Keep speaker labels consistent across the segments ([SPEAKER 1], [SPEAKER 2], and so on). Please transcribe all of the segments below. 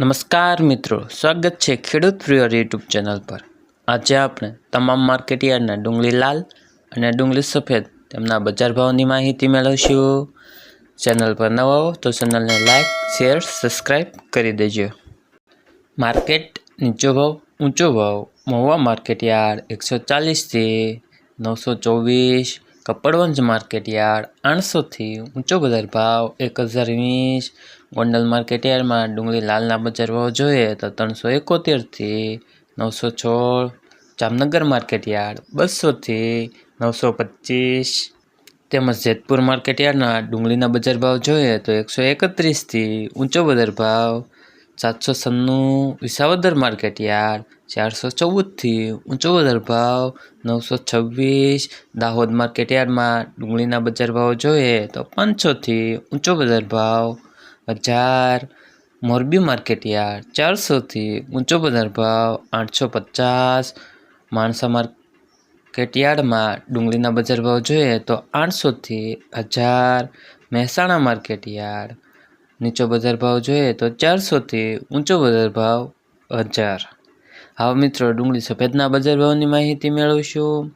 [SPEAKER 1] નમસ્કાર મિત્રો, સ્વાગત છે ખેડૂત પ્રિય યુટ્યુબ ચેનલ પર। આજે આપણે તમામ માર્કેટયાર્ડના ડુંગળી લાલ અને ડુંગળી સફેદ તેમના બજાર ભાવની માહિતી મેળવશું। ચેનલ પર નવા હો તો ચેનલને લાઇક, શેર, સબસ્ક્રાઈબ કરી દેજો। માર્કેટ નીચો ભાવ ઊંચો ભાવ મહુવા માર્કેટયાર્ડ 140 થી 924, કપડવંજ માર્કેટયાર્ડ 800 થી ઊંચો બજાર ભાવ 1020। ગોંડલ માર્કેટયાર્ડમાં ડુંગળી લાલના બજાર ભાવ જોઈએ તો 371 થી 916। જામનગર માર્કેટયાર્ડ 200 થી 925 તેમજ જેતપુર માર્કેટયાર્ડના ડુંગળીના બજાર ભાવ જોઈએ તો 131 થી ઊંચો બજાર ભાવ 796। વિસાવદર માર્કેટયાર્ડ 414 થી ઊંચો બજાર ભાવ 926। દાહોદ માર્કેટયાર્ડમાં ડુંગળીના બજાર ભાવ જોઈએ તો 500 થી ઊંચો બજાર ભાવ 1000। મોરબી માર્કેટયાર્ડ 400 થી ઊંચો બજાર ભાવ 850। માણસા માર્કેટયાર્ડમાં ડુંગળીના બજાર ભાવ જોઈએ તો 800 થી 1000। મહેસાણા માર્કેટયાર્ડ નીચો બજાર ભાવ જોઈએ તો 400 થી ઊંચો બજાર ભાવ 1000। હવે મિત્રો ડુંગળી સફેદના બજાર ભાવની માહિતી મેળવીશું।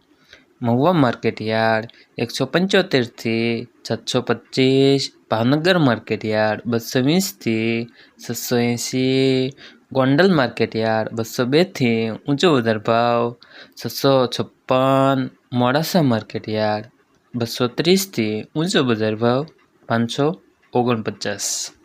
[SPEAKER 1] મહુવા માર્કેટયાર્ડ 175 થી 725। ભાવનગર માર્કેટયાર્ડ 220 થી 680। ગોંડલ માર્કેટયાર્ડ 202 થી ઊંચો બજાર ભાવ 656। મોડાસા માર્કેટયાર્ડ 230 થી ઊંચો બજાર ભાવ 549।